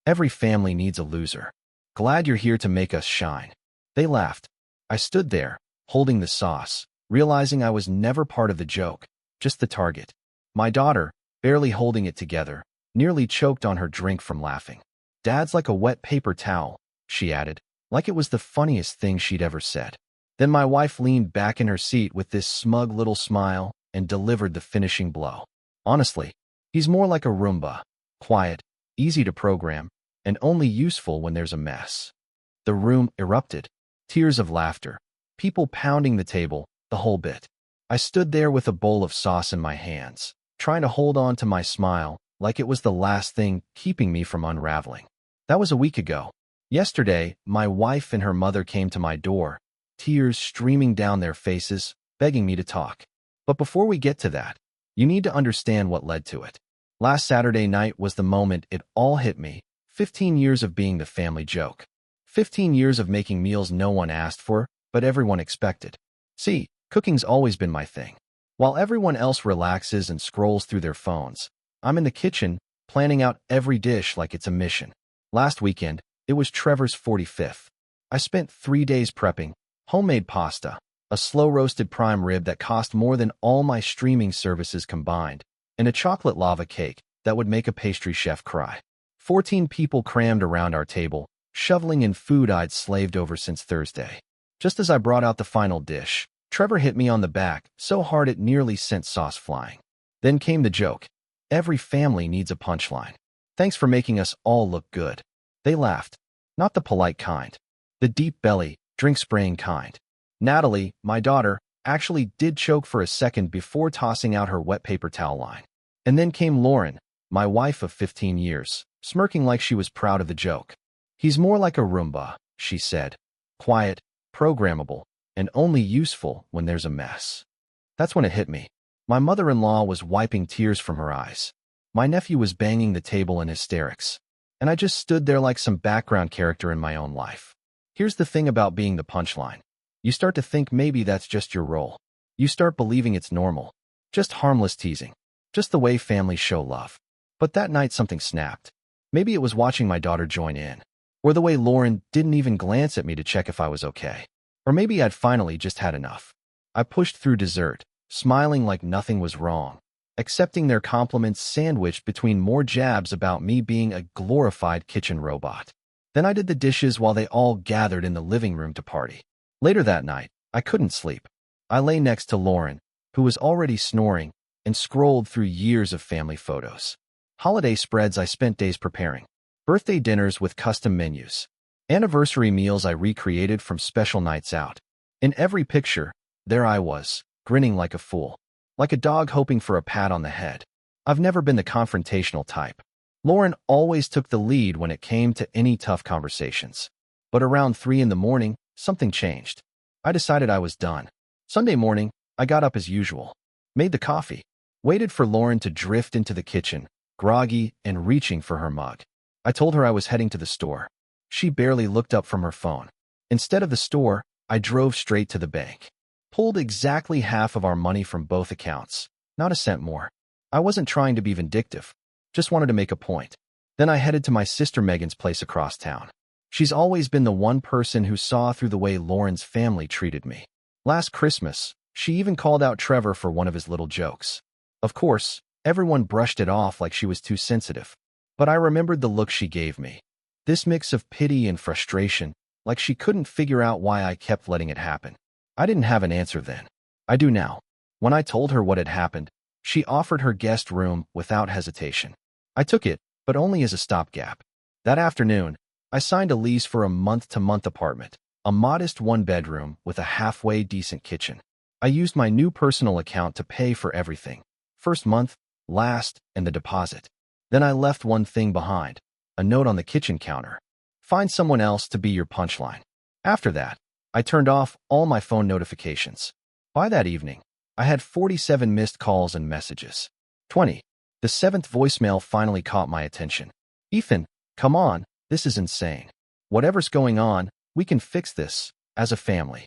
Every family needs a loser. Glad you're here to make us shine. They laughed. I stood there, holding the sauce, realizing I was never part of the joke, just the target. My daughter, barely holding it together, nearly choked on her drink from laughing. Dad's like a wet paper towel, she added, like it was the funniest thing she'd ever said. Then my wife leaned back in her seat with this smug little smile and delivered the finishing blow. Honestly, he's more like a Roomba, quiet, easy to program, and only useful when there's a mess. The room erupted. Tears of laughter, people pounding the table, the whole bit. I stood there with a bowl of sauce in my hands, trying to hold on to my smile like it was the last thing keeping me from unraveling. That was a week ago. Yesterday, my wife and her mother came to my door, tears streaming down their faces, begging me to talk. But before we get to that, you need to understand what led to it. Last Saturday night was the moment it all hit me. 15 years of being the family joke. 15 years of making meals no one asked for, but everyone expected. See, cooking's always been my thing. While everyone else relaxes and scrolls through their phones, I'm in the kitchen, planning out every dish like it's a mission. Last weekend, it was Trevor's 45th. I spent 3 days prepping, homemade pasta, a slow-roasted prime rib that cost more than all my streaming services combined, and a chocolate lava cake that would make a pastry chef cry. 14 people crammed around our table, shoveling in food I'd slaved over since Thursday. Just as I brought out the final dish, Trevor hit me on the back so hard it nearly sent sauce flying. Then came the joke. Every family needs a punchline. Thanks for making us all look good. They laughed. Not the polite kind. The deep belly, drink-spraying kind. Natalie, my daughter, actually did choke for a second before tossing out her wet paper towel line. And then came Lauren, my wife of 15 years, smirking like she was proud of the joke. He's more like a Roomba, she said. Quiet, programmable, and only useful when there's a mess. That's when it hit me. My mother-in-law was wiping tears from her eyes. My nephew was banging the table in hysterics. And I just stood there like some background character in my own life. Here's the thing about being the punchline. You start to think maybe that's just your role. You start believing it's normal. Just harmless teasing. Just the way families show love. But that night something snapped. Maybe it was watching my daughter join in. Or the way Lauren didn't even glance at me to check if I was okay. Or maybe I'd finally just had enough. I pushed through dessert, smiling like nothing was wrong, accepting their compliments sandwiched between more jabs about me being a glorified kitchen robot. Then I did the dishes while they all gathered in the living room to party. Later that night, I couldn't sleep. I lay next to Lauren, who was already snoring, and scrolled through years of family photos. Holiday spreads I spent days preparing. Birthday dinners with custom menus. Anniversary meals I recreated from special nights out. In every picture, there I was, grinning like a fool. Like a dog hoping for a pat on the head. I've never been the confrontational type. Lauren always took the lead when it came to any tough conversations. But around 3 in the morning, something changed. I decided I was done. Sunday morning, I got up as usual. Made the coffee. Waited for Lauren to drift into the kitchen, groggy and reaching for her mug. I told her I was heading to the store. She barely looked up from her phone. Instead of the store, I drove straight to the bank. Pulled exactly half of our money from both accounts. Not a cent more. I wasn't trying to be vindictive. Just wanted to make a point. Then I headed to my sister Megan's place across town. She's always been the one person who saw through the way Lauren's family treated me. Last Christmas, she even called out Trevor for one of his little jokes. Of course, everyone brushed it off like she was too sensitive. But I remembered the look she gave me. This mix of pity and frustration, like she couldn't figure out why I kept letting it happen. I didn't have an answer then. I do now. When I told her what had happened, she offered her guest room without hesitation. I took it, but only as a stopgap. That afternoon, I signed a lease for a month-to-month apartment, a modest one-bedroom with a halfway decent kitchen. I used my new personal account to pay for everything. First month, last, and the deposit. Then I left one thing behind, a note on the kitchen counter. Find someone else to be your punchline. After that, I turned off all my phone notifications. By that evening, I had 47 missed calls and messages. 20. The 7th voicemail finally caught my attention. Ethan, come on, this is insane. Whatever's going on, we can fix this, as a family.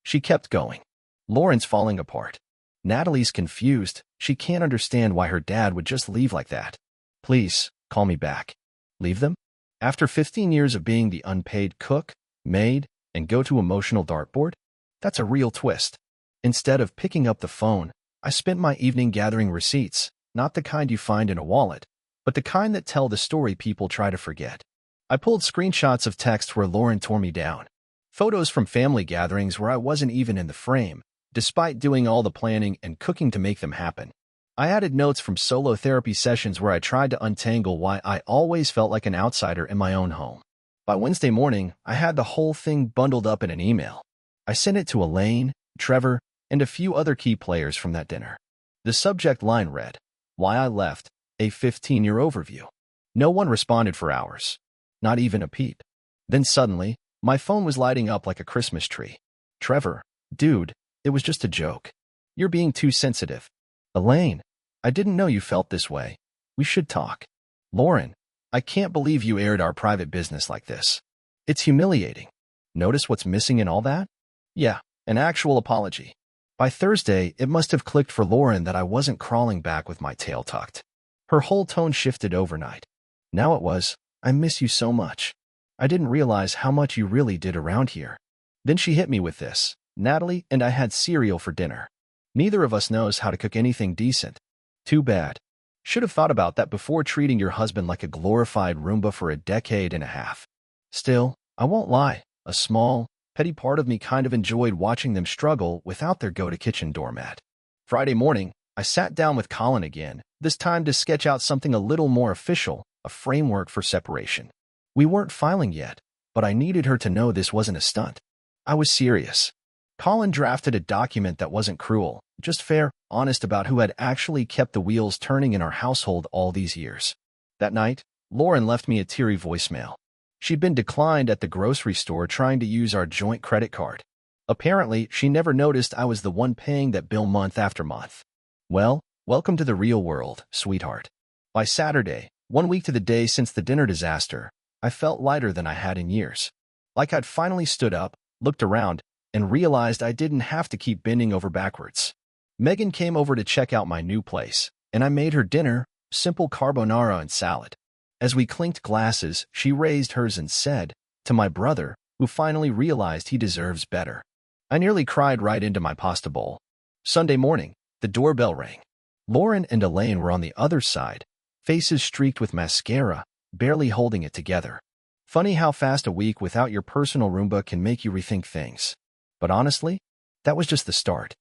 She kept going. Lauren's falling apart. Natalie's confused. She can't understand why her dad would just leave like that. Please, call me back. Leave them? After 15 years of being the unpaid cook, maid, and go-to emotional dartboard, that's a real twist. Instead of picking up the phone, I spent my evening gathering receipts, not the kind you find in a wallet, but the kind that tell the story people try to forget. I pulled screenshots of texts where Lauren tore me down, photos from family gatherings where I wasn't even in the frame, despite doing all the planning and cooking to make them happen. I added notes from solo therapy sessions where I tried to untangle why I always felt like an outsider in my own home. By Wednesday morning, I had the whole thing bundled up in an email. I sent it to Elaine, Trevor, and a few other key players from that dinner. The subject line read, "Why I Left, a 15-year overview." No one responded for hours. Not even a peep. Then suddenly, my phone was lighting up like a Christmas tree. "Trevor, dude, it was just a joke. You're being too sensitive." "Elaine, I didn't know you felt this way. We should talk." "Lauren, I can't believe you aired our private business like this. It's humiliating." Notice what's missing in all that? Yeah, an actual apology. By Thursday, it must have clicked for Lauren that I wasn't crawling back with my tail tucked. Her whole tone shifted overnight. Now it was, "I miss you so much. I didn't realize how much you really did around here." Then she hit me with this. "Natalie and I had cereal for dinner. Neither of us knows how to cook anything decent. Too bad. Should have thought about that before treating your husband like a glorified Roomba for a decade and a half." Still, I won't lie, a small, petty part of me kind of enjoyed watching them struggle without their go-to-kitchen doormat. Friday morning, I sat down with Colin again, this time to sketch out something a little more official, a framework for separation. We weren't filing yet, but I needed her to know this wasn't a stunt. I was serious. Colin drafted a document that wasn't cruel, just fair, honest about who had actually kept the wheels turning in our household all these years. That night, Lauren left me a teary voicemail. She'd been declined at the grocery store trying to use our joint credit card. Apparently, she never noticed I was the one paying that bill month after month. Well, welcome to the real world, sweetheart. By Saturday, 1 week to the day since the dinner disaster, I felt lighter than I had in years. Like I'd finally stood up, looked around, and realized I didn't have to keep bending over backwards. Megan came over to check out my new place, and I made her dinner, simple carbonara and salad. As we clinked glasses, she raised hers and said, to my brother, who finally realized he deserves better. I nearly cried right into my pasta bowl. Sunday morning, the doorbell rang. Lauren and Elaine were on the other side, faces streaked with mascara, barely holding it together. Funny how fast a week without your personal Roomba can make you rethink things. But honestly, that was just the start.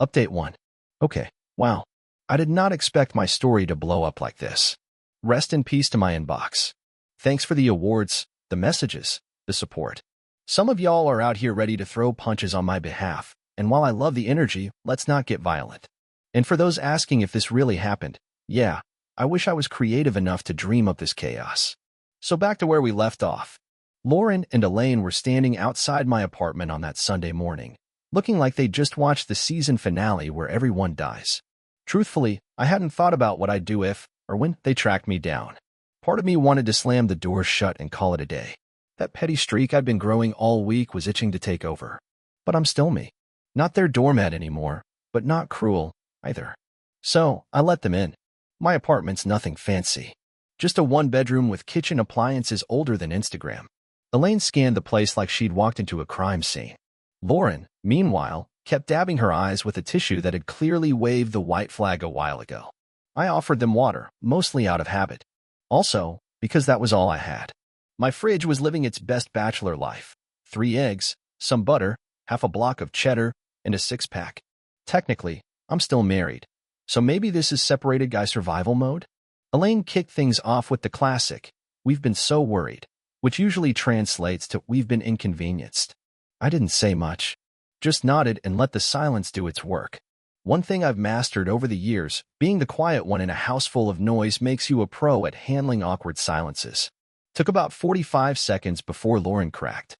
Update 1. Okay, wow. I did not expect my story to blow up like this. Rest in peace to my inbox. Thanks for the awards, the messages, the support. Some of y'all are out here ready to throw punches on my behalf, and while I love the energy, let's not get violent. And for those asking if this really happened, yeah, I wish I was creative enough to dream up this chaos. So back to where we left off. Lauren and Elaine were standing outside my apartment on that Sunday morning, looking like they'd just watched the season finale where everyone dies. Truthfully, I hadn't thought about what I'd do if, or when, they tracked me down. Part of me wanted to slam the door shut and call it a day. That petty streak I'd been growing all week was itching to take over. But I'm still me. Not their doormat anymore, but not cruel, either. So, I let them in. My apartment's nothing fancy. Just a one-bedroom with kitchen appliances older than Instagram. Elaine scanned the place like she'd walked into a crime scene. Lauren, meanwhile, kept dabbing her eyes with a tissue that had clearly waved the white flag a while ago. I offered them water, mostly out of habit. Also, because that was all I had. My fridge was living its best bachelor life. 3 eggs, some butter, half a block of cheddar, and a 6-pack. Technically, I'm still married. So maybe this is separated guy survival mode? Elaine kicked things off with the classic, "We've been so worried," which usually translates to "we've been inconvenienced." I didn't say much. Just nodded and let the silence do its work. One thing I've mastered over the years, being the quiet one in a house full of noise makes you a pro at handling awkward silences. Took about 45 seconds before Lauren cracked.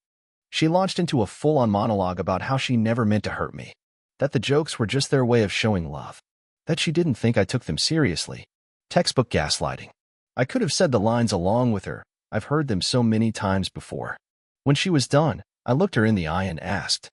She launched into a full-on monologue about how she never meant to hurt me, that the jokes were just their way of showing love, that she didn't think I took them seriously. Textbook gaslighting. I could have said the lines along with her. I've heard them so many times before. When she was done, I looked her in the eye and asked,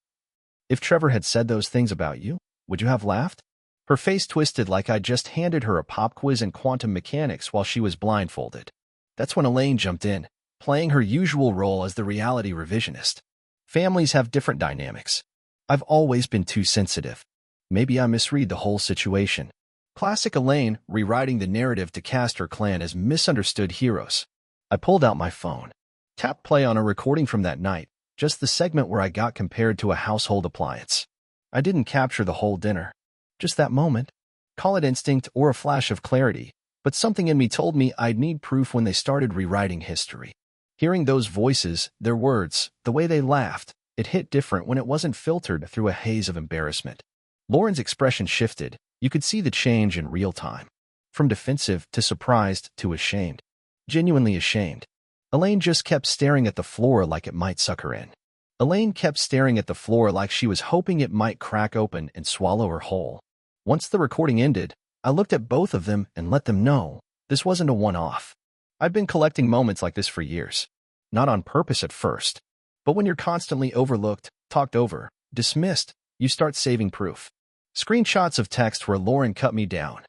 "If Trevor had said those things about you, would you have laughed?" Her face twisted like I'd just handed her a pop quiz in quantum mechanics while she was blindfolded. That's when Elaine jumped in. playing her usual role as the reality revisionist. Families have different dynamics. I've always been too sensitive. Maybe I misread the whole situation. Classic Elaine rewriting the narrative to cast her clan as misunderstood heroes. I pulled out my phone. Tapped play on a recording from that night, just the segment where I got compared to a household appliance. I didn't capture the whole dinner. Just that moment. Call it instinct or a flash of clarity, but something in me told me I'd need proof when they started rewriting history. Hearing those voices, their words, the way they laughed, it hit different when it wasn't filtered through a haze of embarrassment. Lauren's expression shifted. You could see the change in real time. From defensive to surprised to ashamed. Genuinely ashamed. Elaine just kept staring at the floor like it might suck her in. Elaine kept staring at the floor like she was hoping it might crack open and swallow her whole. Once the recording ended, I looked at both of them and let them know this wasn't a one-off. I've been collecting moments like this for years. Not on purpose at first. But when you're constantly overlooked, talked over, dismissed, you start saving proof. Screenshots of text where Lauren cut me down.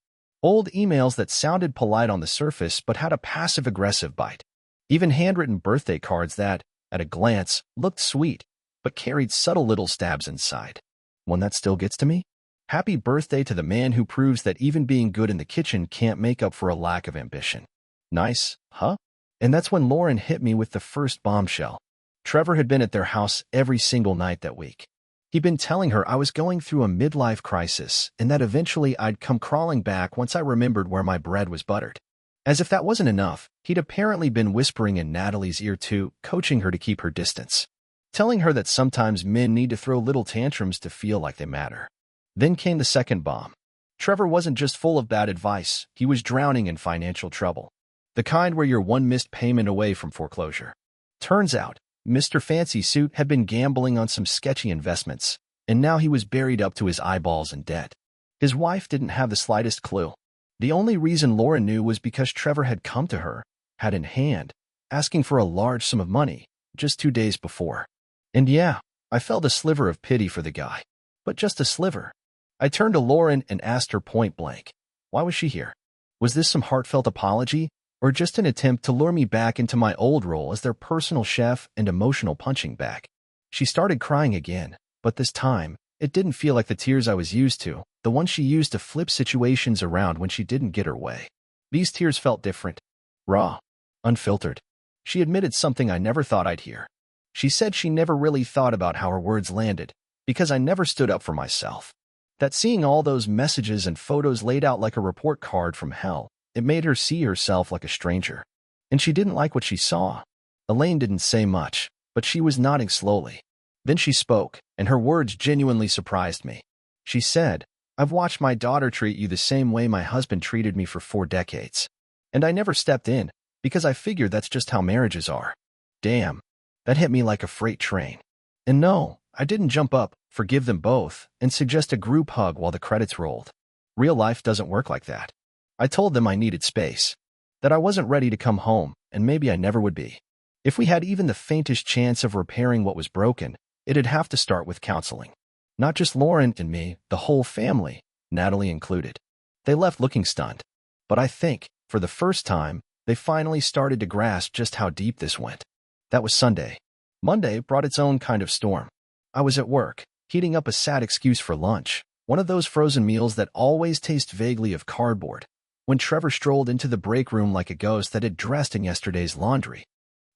Old emails that sounded polite on the surface but had a passive-aggressive bite. Even handwritten birthday cards that, at a glance, looked sweet, but carried subtle little stabs inside. One that still gets to me? Happy birthday to the man who proves that even being good in the kitchen can't make up for a lack of ambition. Nice, huh? And that's when Lauren hit me with the first bombshell. Trevor had been at their house every single night that week. He'd been telling her I was going through a midlife crisis and that eventually I'd come crawling back once I remembered where my bread was buttered. As if that wasn't enough, he'd apparently been whispering in Natalie's ear too, coaching her to keep her distance. Telling her that sometimes men need to throw little tantrums to feel like they matter. Then came the second bomb. Trevor wasn't just full of bad advice, he was drowning in financial trouble. The kind where you're one missed payment away from foreclosure. Turns out, Mr. Fancy Suit had been gambling on some sketchy investments, and now he was buried up to his eyeballs in debt. His wife didn't have the slightest clue. The only reason Lauren knew was because Trevor had come to her, hat in hand, asking for a large sum of money, just 2 days before. And yeah, I felt a sliver of pity for the guy. But just a sliver. I turned to Lauren and asked her point blank, why was she here? Was this some heartfelt apology, or just an attempt to lure me back into my old role as their personal chef and emotional punching bag? She started crying again, but this time, it didn't feel like the tears I was used to, the ones she used to flip situations around when she didn't get her way. These tears felt different. Raw. Unfiltered. She admitted something I never thought I'd hear. She said she never really thought about how her words landed, because I never stood up for myself. That seeing all those messages and photos laid out like a report card from hell, it made her see herself like a stranger. And she didn't like what she saw. Elaine didn't say much, but she was nodding slowly. Then she spoke, and her words genuinely surprised me. She said, I've watched my daughter treat you the same way my husband treated me for 4 decades. And I never stepped in, because I figured that's just how marriages are. Damn. That hit me like a freight train. And no, I didn't jump up, forgive them both, and suggest a group hug while the credits rolled. Real life doesn't work like that. I told them I needed space. That I wasn't ready to come home, and maybe I never would be. If we had even the faintest chance of repairing what was broken, it'd have to start with counseling. Not just Lauren and me, the whole family, Natalie included. They left looking stunned. But I think, for the first time, they finally started to grasp just how deep this went. That was Sunday. Monday brought its own kind of storm. I was at work, heating up a sad excuse for lunch, one of those frozen meals that always taste vaguely of cardboard, when Trevor strolled into the break room like a ghost that had dressed in yesterday's laundry.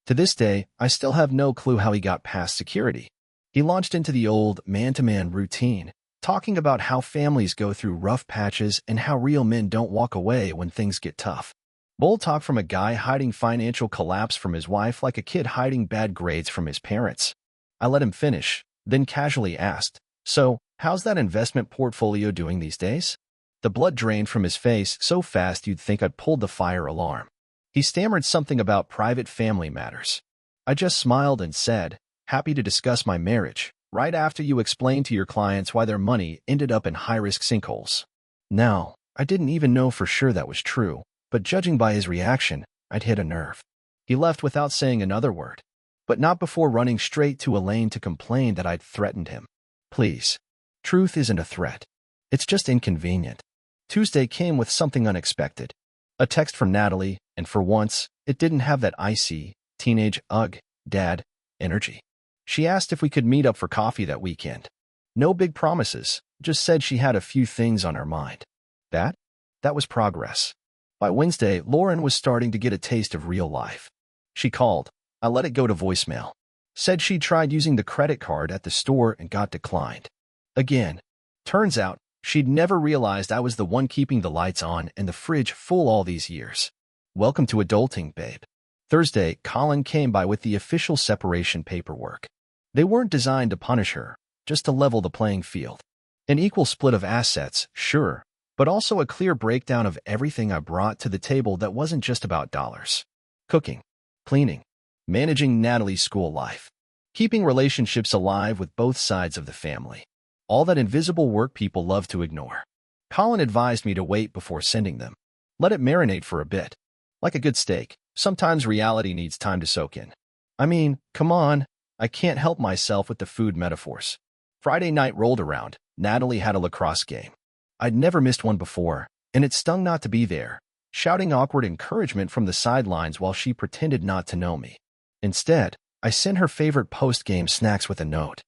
To this day, I still have no clue how he got past security. He launched into the old man-to-man routine, talking about how families go through rough patches and how real men don't walk away when things get tough. Bold talk from a guy hiding financial collapse from his wife like a kid hiding bad grades from his parents. I let him finish, then casually asked, so, how's that investment portfolio doing these days? The blood drained from his face so fast you'd think I'd pulled the fire alarm. He stammered something about private family matters. I just smiled and said, happy to discuss my marriage, right after you explain to your clients why their money ended up in high-risk sinkholes. Now, I didn't even know for sure that was true, but judging by his reaction, I'd hit a nerve. He left without saying another word, but not before running straight to Elaine to complain that I'd threatened him. Please. Truth isn't a threat. It's just inconvenient. Tuesday came with something unexpected. A text from Natalie, and for once, it didn't have that icy, teenage ugh, dad, energy. She asked if we could meet up for coffee that weekend. No big promises, just said she had a few things on her mind. That? That was progress. By Wednesday, Lauren was starting to get a taste of real life. She called. I let it go to voicemail. Said she tried using the credit card at the store and got declined. Again. Turns out, she'd never realized I was the one keeping the lights on and the fridge full all these years. Welcome to adulting, babe. Thursday, Colin came by with the official separation paperwork. They weren't designed to punish her, just to level the playing field. An equal split of assets, sure, but also a clear breakdown of everything I brought to the table that wasn't just about dollars. Cooking, cleaning, managing Natalie's school life, keeping relationships alive with both sides of the family. All that invisible work people love to ignore. Colin advised me to wait before sending them. Let it marinate for a bit. Like a good steak, sometimes reality needs time to soak in. I mean, come on, I can't help myself with the food metaphors. Friday night rolled around. Natalie had a lacrosse game. I'd never missed one before, and it stung not to be there, shouting awkward encouragement from the sidelines while she pretended not to know me. Instead, I sent her favorite post-game snacks with a note.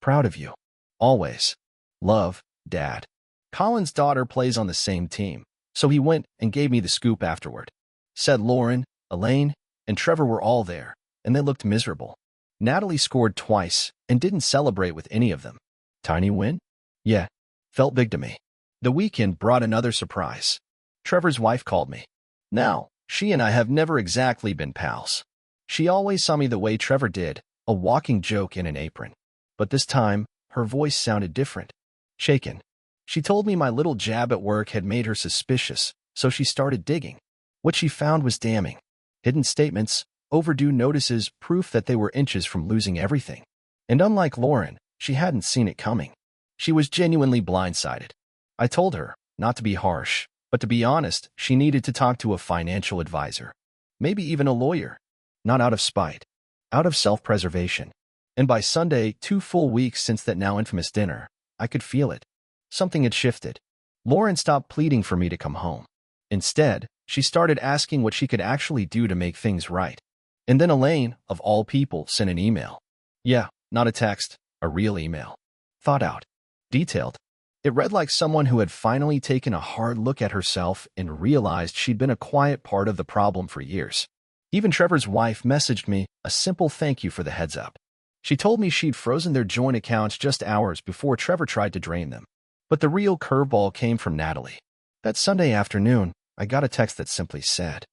Proud of you. Always. Love, Dad. Colin's daughter plays on the same team, so he went and gave me the scoop afterward. Said Lauren, Elaine, and Trevor were all there, and they looked miserable. Natalie scored twice and didn't celebrate with any of them. Tiny win? Yeah, felt big to me. The weekend brought another surprise. Trevor's wife called me. Now, she and I have never exactly been pals. She always saw me the way Trevor did, a walking joke in an apron. But this time, her voice sounded different. Shaken. She told me my little jab at work had made her suspicious, so she started digging. What she found was damning. Hidden statements, overdue notices, proof that they were inches from losing everything. And unlike Lauren, she hadn't seen it coming. She was genuinely blindsided. I told her, not to be harsh, but to be honest, she needed to talk to a financial advisor. Maybe even a lawyer. Not out of spite. Out of self-preservation. And by Sunday, 2 full weeks since that now infamous dinner, I could feel it. Something had shifted. Lauren stopped pleading for me to come home. Instead, she started asking what she could actually do to make things right. And then Elaine, of all people, sent an email. Yeah, not a text, a real email. Thought out. Detailed. It read like someone who had finally taken a hard look at herself and realized she'd been a quiet part of the problem for years. Even Trevor's wife messaged me a simple thank you for the heads up. She told me she'd frozen their joint accounts just hours before Trevor tried to drain them. But the real curveball came from Natalie. That Sunday afternoon, I got a text that simply said,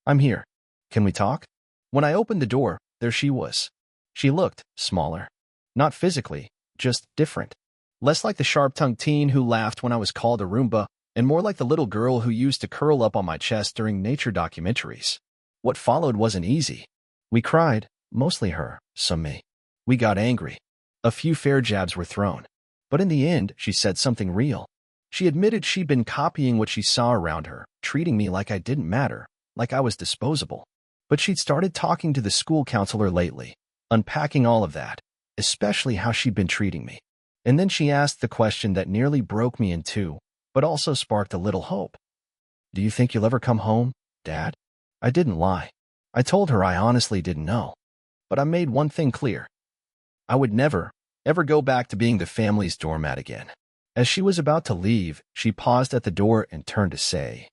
I'm here. Can we talk? When I opened the door, there she was. She looked smaller. Not physically, just different. Less like the sharp-tongued teen who laughed when I was called a Roomba, and more like the little girl who used to curl up on my chest during nature documentaries. What followed wasn't easy. We cried, mostly her, some me. We got angry. A few fair jabs were thrown. But in the end, she said something real. She admitted she'd been copying what she saw around her, treating me like I didn't matter, like I was disposable. But she'd started talking to the school counselor lately, unpacking all of that, especially how she'd been treating me. And then she asked the question that nearly broke me in two, but also sparked a little hope. Do you think you'll ever come home, Dad? I didn't lie. I told her I honestly didn't know. But I made one thing clear. I would never, ever go back to being the family's doormat again. As she was about to leave, she paused at the door and turned to say,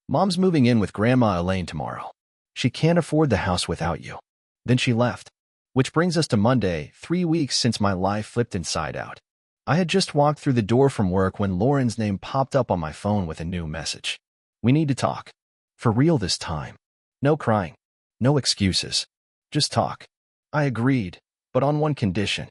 Mom's moving in with Grandma Elaine tomorrow. She can't afford the house without you. Then she left. Which brings us to Monday, 3 weeks since my life flipped inside out. I had just walked through the door from work when Lauren's name popped up on my phone with a new message. We need to talk. For real this time. No crying. No excuses. Just talk. I agreed, but on one condition.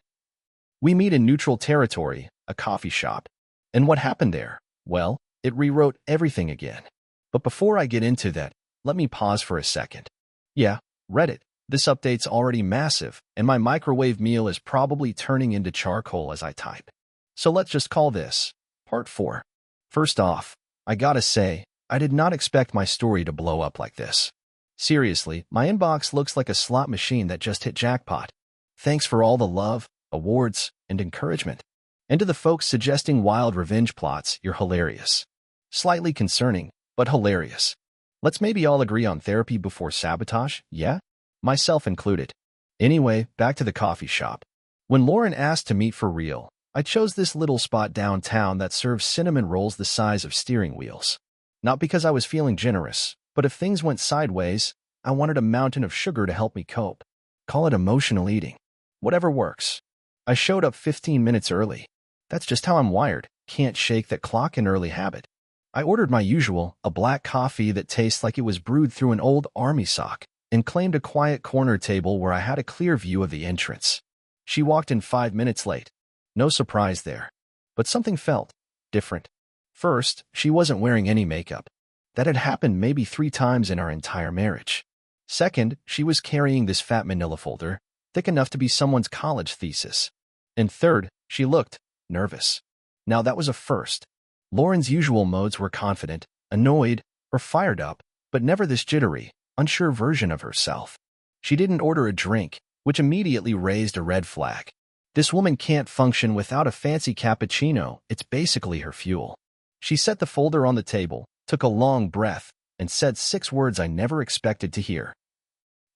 We meet in neutral territory, a coffee shop. And what happened there? Well, it rewrote everything again. But before I get into that, let me pause for a second. Yeah, Reddit. This update's already massive, and my microwave meal is probably turning into charcoal as I type. So let's just call this Part 4. First off, I gotta say, I did not expect my story to blow up like this. Seriously, my inbox looks like a slot machine that just hit jackpot. Thanks for all the love, awards, and encouragement. And to the folks suggesting wild revenge plots, you're hilarious. Slightly concerning, but hilarious. Let's maybe all agree on therapy before sabotage, yeah? myself included. Anyway, back to the coffee shop. When Lauren asked to meet for real, I chose this little spot downtown that serves cinnamon rolls the size of steering wheels. Not because I was feeling generous, but if things went sideways, I wanted a mountain of sugar to help me cope. Call it emotional eating. Whatever works. I showed up 15 minutes early. That's just how I'm wired. Can't shake that clock and early habit. I ordered my usual, a black coffee that tastes like it was brewed through an old army sock, and claimed a quiet corner table where I had a clear view of the entrance. She walked in 5 minutes late. No surprise there. But something felt different. First, she wasn't wearing any makeup. That had happened maybe 3 times in our entire marriage. Second, she was carrying this fat manila folder, thick enough to be someone's college thesis. And third, she looked nervous. Now that was a first. Lauren's usual modes were confident, annoyed, or fired up, but never this jittery, unsure version of herself. She didn't order a drink, which immediately raised a red flag. This woman can't function without a fancy cappuccino. It's basically her fuel. She set the folder on the table, took a long breath, and said 6 words I never expected to hear.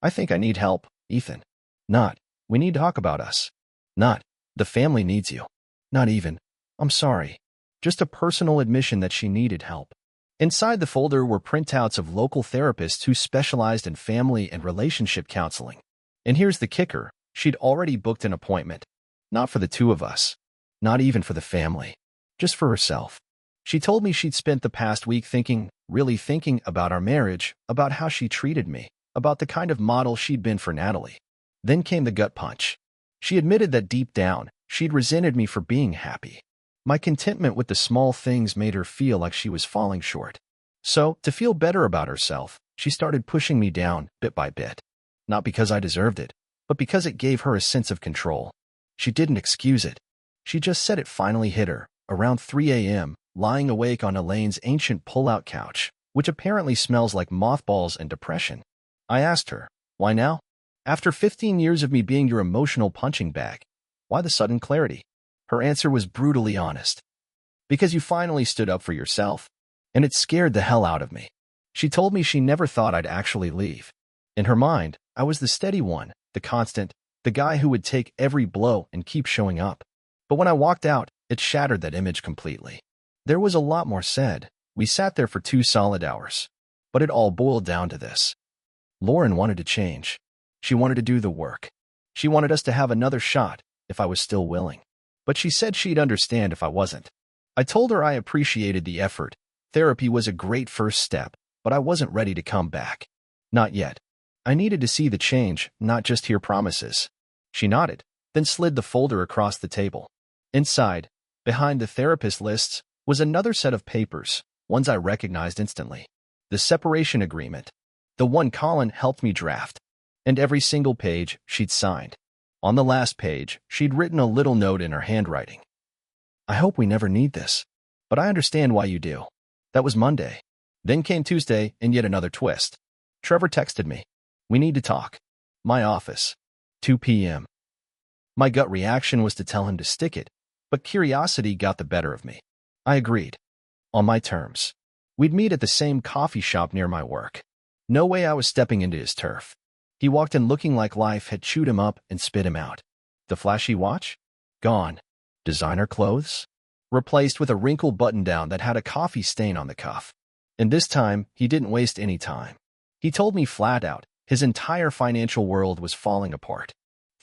I think I need help, Ethan. Not, we need to talk about us. Not, the family needs you. Not even, I'm sorry. Just a personal admission that she needed help. Inside the folder were printouts of local therapists who specialized in family and relationship counseling. And here's the kicker, she'd already booked an appointment. Not for the 2 of us. Not even for the family. Just for herself. She told me she'd spent the past week really thinking about our marriage, about how she treated me, about the kind of model she'd been for Natalie. Then came the gut punch. She admitted that deep down, she'd resented me for being happy. My contentment with the small things made her feel like she was falling short. So, to feel better about herself, she started pushing me down, bit by bit. Not because I deserved it, but because it gave her a sense of control. She didn't excuse it. She just said it finally hit her, around 3 a.m., lying awake on Elaine's ancient pull-out couch, which apparently smells like mothballs and depression. I asked her, why now? After 15 years of me being your emotional punching bag, why the sudden clarity? Her answer was brutally honest. Because you finally stood up for yourself. And it scared the hell out of me. She told me she never thought I'd actually leave. In her mind, I was the steady one, the constant, the guy who would take every blow and keep showing up. But when I walked out, it shattered that image completely. There was a lot more said. We sat there for 2 solid hours. But it all boiled down to this. Lauren wanted to change. She wanted to do the work. She wanted us to have another shot, if I was still willing. But she said she'd understand if I wasn't. I told her I appreciated the effort. Therapy was a great first step, but I wasn't ready to come back. Not yet. I needed to see the change, not just hear promises. She nodded, then slid the folder across the table. Inside, behind the therapist lists, was another set of papers, ones I recognized instantly. The separation agreement. The one Colin helped me draft. And every single page she'd signed. On the last page, she'd written a little note in her handwriting. I hope we never need this, but I understand why you do. That was Monday. Then came Tuesday and yet another twist. Trevor texted me. We need to talk. My office. 2 p.m. My gut reaction was to tell him to stick it, but curiosity got the better of me. I agreed. On my terms. We'd meet at the same coffee shop near my work. No way I was stepping into his turf. He walked in looking like life had chewed him up and spit him out. The flashy watch? Gone. Designer clothes? Replaced with a wrinkled button-down that had a coffee stain on the cuff. And this time, he didn't waste any time. He told me flat out, his entire financial world was falling apart.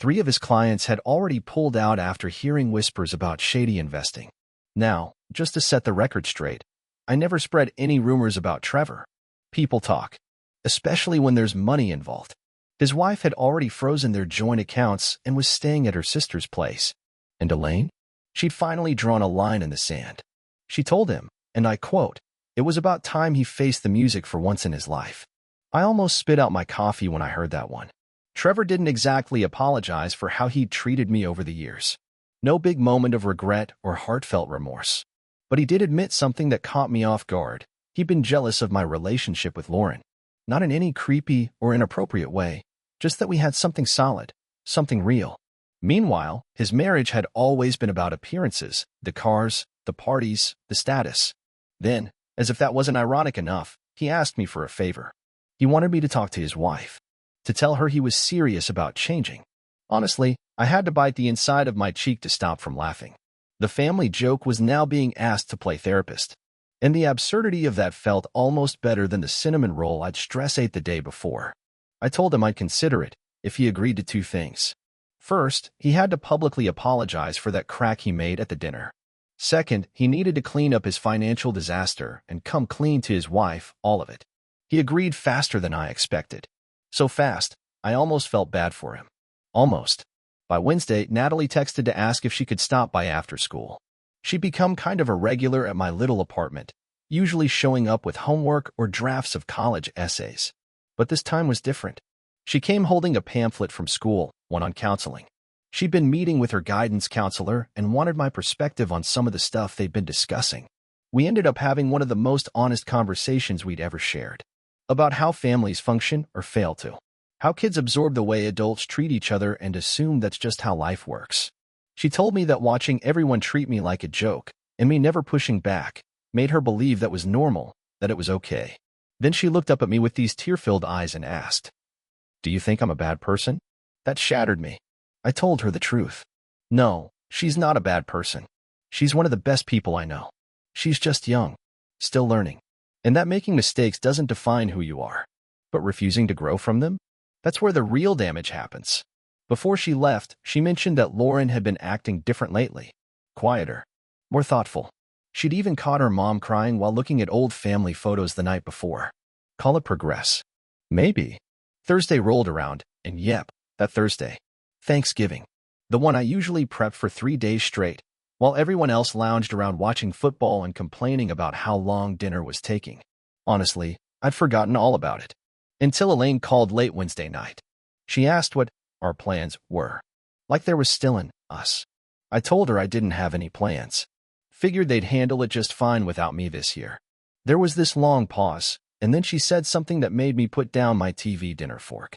3 of his clients had already pulled out after hearing whispers about shady investing. Now, just to set the record straight, I never spread any rumors about Trevor. People talk, especially when there's money involved. His wife had already frozen their joint accounts and was staying at her sister's place. And Elaine? She'd finally drawn a line in the sand. She told him, and I quote, it was about time he faced the music for once in his life. I almost spit out my coffee when I heard that one. Trevor didn't exactly apologize for how he'd treated me over the years. No big moment of regret or heartfelt remorse. But he did admit something that caught me off guard. He'd been jealous of my relationship with Lauren. Not in any creepy or inappropriate way, just that we had something solid, something real. Meanwhile, his marriage had always been about appearances, the cars, the parties, the status. Then, as if that wasn't ironic enough, he asked me for a favor. He wanted me to talk to his wife. to tell her he was serious about changing. Honestly, I had to bite the inside of my cheek to stop from laughing. The family joke was now being asked to play therapist, and the absurdity of that felt almost better than the cinnamon roll I'd stress ate the day before. I told him I'd consider it if he agreed to two things. First, he had to publicly apologize for that crack he made at the dinner. Second, he needed to clean up his financial disaster and come clean to his wife, all of it. He agreed faster than I expected. So fast, I almost felt bad for him. Almost. By Wednesday, Natalie texted to ask if she could stop by after school. She'd become kind of a regular at my little apartment, usually showing up with homework or drafts of college essays. But this time was different. She came holding a pamphlet from school, one on counseling. She'd been meeting with her guidance counselor and wanted my perspective on some of the stuff they'd been discussing. We ended up having one of the most honest conversations we'd ever shared. About how families function or fail to. How kids absorb the way adults treat each other and assume that's just how life works. She told me that watching everyone treat me like a joke, and me never pushing back, made her believe that was normal, that it was okay. Then she looked up at me with these tear-filled eyes and asked, "Do you think I'm a bad person?" That shattered me. I told her the truth. No, she's not a bad person. She's one of the best people I know. She's just young, still learning. And that making mistakes doesn't define who you are. But refusing to grow from them? That's where the real damage happens. Before she left, she mentioned that Lauren had been acting different lately. Quieter. More thoughtful. She'd even caught her mom crying while looking at old family photos the night before. Call it progress. Maybe. Thursday rolled around, and yep, that Thursday. Thanksgiving. The one I usually prepped for 3 days straight, while everyone else lounged around watching football and complaining about how long dinner was taking. Honestly, I'd forgotten all about it. Until Elaine called late Wednesday night. She asked what our plans were. Like there was still an us. I told her I didn't have any plans. Figured they'd handle it just fine without me this year. There was this long pause, and then she said something that made me put down my TV dinner fork.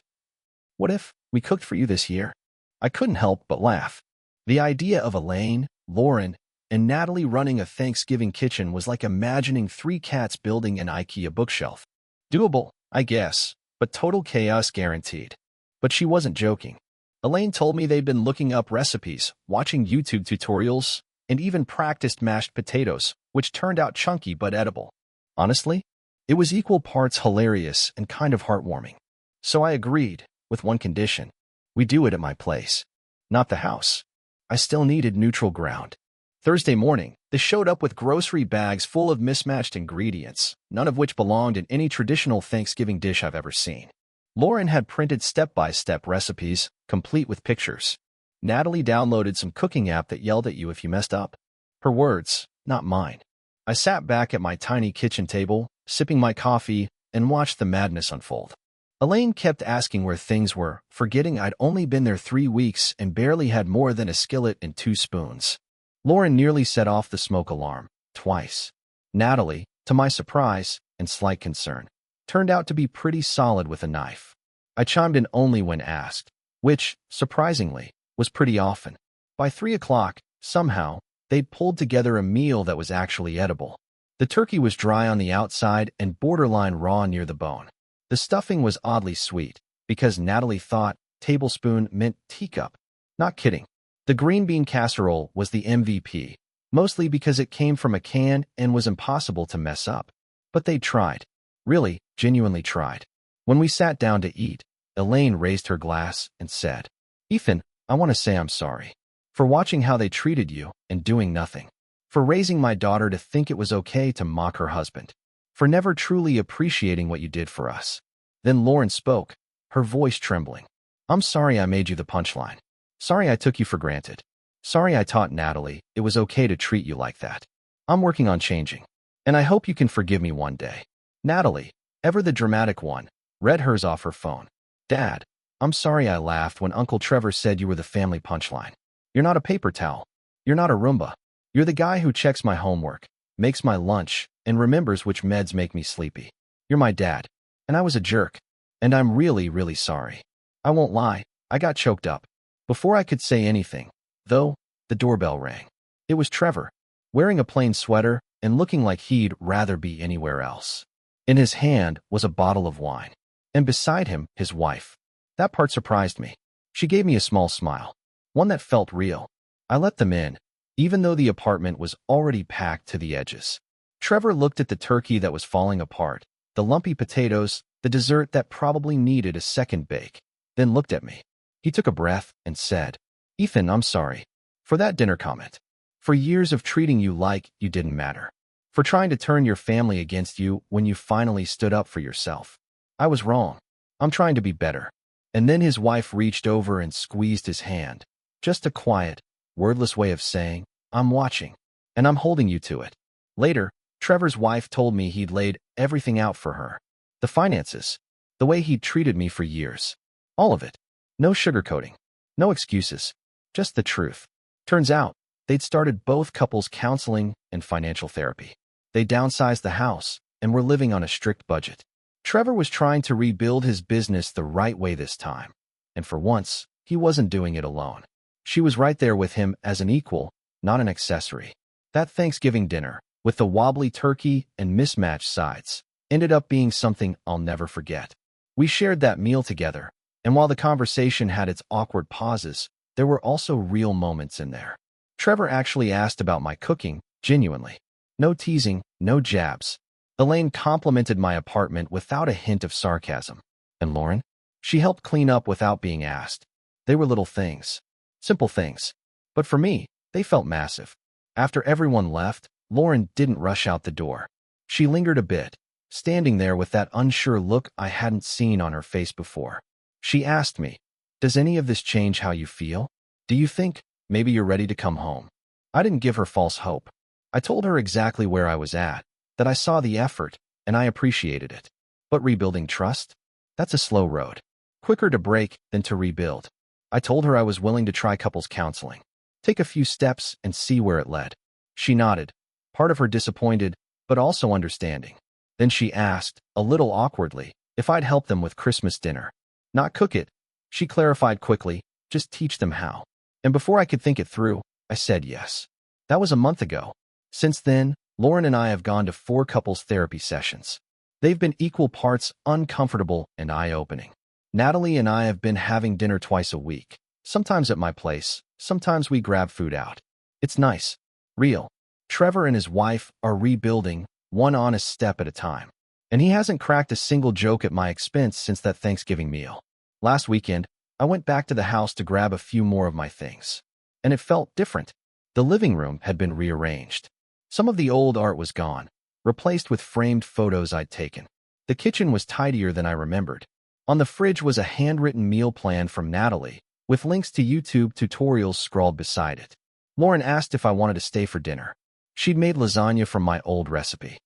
"What if we cooked for you this year?" I couldn't help but laugh. The idea of Elaine, Lauren, and Natalie running a Thanksgiving kitchen was like imagining 3 cats building an IKEA bookshelf. Doable, I guess, but total chaos guaranteed. But she wasn't joking. Elaine told me they'd been looking up recipes, watching YouTube tutorials, and even practiced mashed potatoes, which turned out chunky but edible. Honestly, it was equal parts hilarious and kind of heartwarming. So I agreed, with one condition. We do it at my place, not the house. I still needed neutral ground. Thursday morning, they showed up with grocery bags full of mismatched ingredients, none of which belonged in any traditional Thanksgiving dish I've ever seen. Lauren had printed step-by-step recipes, complete with pictures. Natalie downloaded some cooking app that yelled at you if you messed up. Her words, not mine. I sat back at my tiny kitchen table, sipping my coffee, and watched the madness unfold. Elaine kept asking where things were, forgetting I'd only been there 3 weeks and barely had more than a skillet and 2 spoons. Lauren nearly set off the smoke alarm, twice. Natalie, to my surprise and slight concern, turned out to be pretty solid with a knife. I chimed in only when asked, which, surprisingly, was pretty often. By 3 o'clock, somehow, they'd pulled together a meal that was actually edible. The turkey was dry on the outside and borderline raw near the bone. The stuffing was oddly sweet, because Natalie thought tablespoon meant teacup. Not kidding. The green bean casserole was the MVP, mostly because it came from a can and was impossible to mess up. But they tried. Really, genuinely tried. When we sat down to eat, Elaine raised her glass and said, "Ethan, I want to say I'm sorry. For watching how they treated you and doing nothing. For raising my daughter to think it was okay to mock her husband. For never truly appreciating what you did for us." Then Lauren spoke, her voice trembling. "I'm sorry I made you the punchline. Sorry I took you for granted. Sorry I taught Natalie it was okay to treat you like that. I'm working on changing. And I hope you can forgive me one day." Natalie, ever the dramatic one, read hers off her phone. "Dad, I'm sorry I laughed when Uncle Trevor said you were the family punchline. You're not a paper towel. You're not a Roomba. You're the guy who checks my homework, makes my lunch, and remembers which meds make me sleepy. You're my dad. And I was a jerk. And I'm really, really sorry. I won't lie, I got choked up." Before I could say anything, though, the doorbell rang. It was Trevor, wearing a plain sweater and looking like he'd rather be anywhere else. In his hand was a bottle of wine, and beside him, his wife, That part surprised me. She gave me a small smile, one that felt real. I let them in, even though the apartment was already packed to the edges. Trevor looked at the turkey that was falling apart, the lumpy potatoes, the dessert that probably needed a second bake, then looked at me. He took a breath and said, "Ethan, I'm sorry for that dinner comment. For years of treating you like you didn't matter. For trying to turn your family against you when you finally stood up for yourself. I was wrong. I'm trying to be better." And then his wife reached over and squeezed his hand. Just a quiet, wordless way of saying, "I'm watching, and I'm holding you to it." Later, Trevor's wife told me he'd laid everything out for her. The finances, the way he'd treated me for years. All of it. No sugarcoating. No excuses. Just the truth. Turns out, they'd started both couples counseling and financial therapy. They downsized the house and were living on a strict budget. Trevor was trying to rebuild his business the right way this time. And for once, he wasn't doing it alone. She was right there with him as an equal, not an accessory. That Thanksgiving dinner, with the wobbly turkey and mismatched sides, ended up being something I'll never forget. We shared that meal together, and while the conversation had its awkward pauses, there were also real moments in there. Trevor actually asked about my cooking, genuinely. No teasing, no jabs. Elaine complimented my apartment without a hint of sarcasm. And Lauren? She helped clean up without being asked. They were little things. Simple things. But for me, they felt massive. After everyone left, Lauren didn't rush out the door. She lingered a bit, standing there with that unsure look I hadn't seen on her face before. She asked me, "Does any of this change how you feel? Do you think maybe you're ready to come home?" I didn't give her false hope. I told her exactly where I was at, that I saw the effort, and I appreciated it. But rebuilding trust? That's a slow road. Quicker to break than to rebuild. I told her I was willing to try couples counseling. Take a few steps and see where it led. She nodded, part of her disappointed, but also understanding. Then she asked, a little awkwardly, if I'd help them with Christmas dinner. Not cook it, she clarified quickly, just teach them how. And before I could think it through, I said yes. That was a month ago. Since then, Lauren and I have gone to 4 couples therapy sessions. They've been equal parts uncomfortable and eye-opening. Natalie and I have been having dinner twice a week, sometimes at my place, sometimes we grab food out. It's nice. Real. Trevor and his wife are rebuilding, one honest step at a time. And he hasn't cracked a single joke at my expense since that Thanksgiving meal. Last weekend, I went back to the house to grab a few more of my things. And it felt different. The living room had been rearranged. Some of the old art was gone, replaced with framed photos I'd taken. The kitchen was tidier than I remembered. On the fridge was a handwritten meal plan from Natalie, with links to YouTube tutorials scrawled beside it. Lauren asked if I wanted to stay for dinner. She'd made lasagna from my old recipe.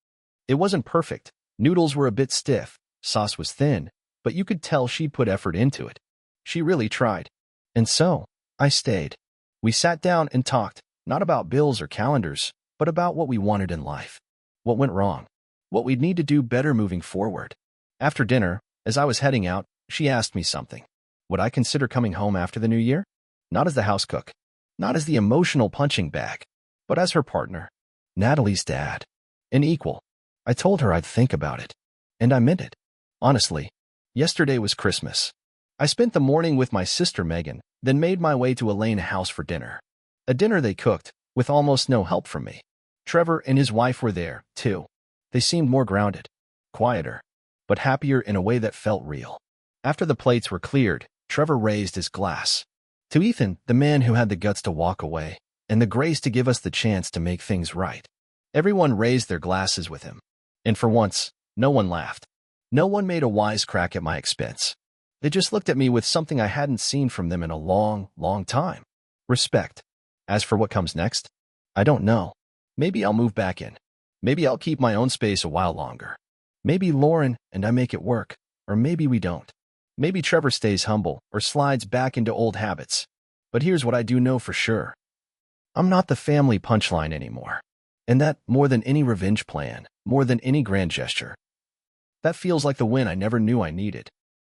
It wasn't perfect. Noodles were a bit stiff, sauce was thin, but you could tell she'd put effort into it. She really tried. And so, I stayed. We sat down and talked, not about bills or calendars, but about what we wanted in life. What went wrong. What we'd need to do better moving forward. After dinner, as I was heading out, she asked me something. Would I consider coming home after the new year? Not as the house cook. Not as the emotional punching bag. But as her partner. Natalie's dad. An equal. I told her I'd think about it. And I meant it. Honestly, yesterday was Christmas. I spent the morning with my sister Megan, then made my way to Elaine's house for dinner. A dinner they cooked, with almost no help from me. Trevor and his wife were there, too. They seemed more grounded, quieter, but happier in a way that felt real. After the plates were cleared, Trevor raised his glass. To Ethan, the man who had the guts to walk away, and the grace to give us the chance to make things right. Everyone raised their glasses with him. And for once, no one laughed. No one made a wisecrack at my expense. They just looked at me with something I hadn't seen from them in a long, long time. Respect. As for what comes next, I don't know. Maybe I'll move back in. Maybe I'll keep my own space a while longer. Maybe Lauren and I make it work, or maybe we don't. Maybe Trevor stays humble or slides back into old habits. But here's what I do know for sure. I'm not the family punchline anymore. And that, more than any revenge plan, more than any grand gesture, that feels like the win I never knew I needed.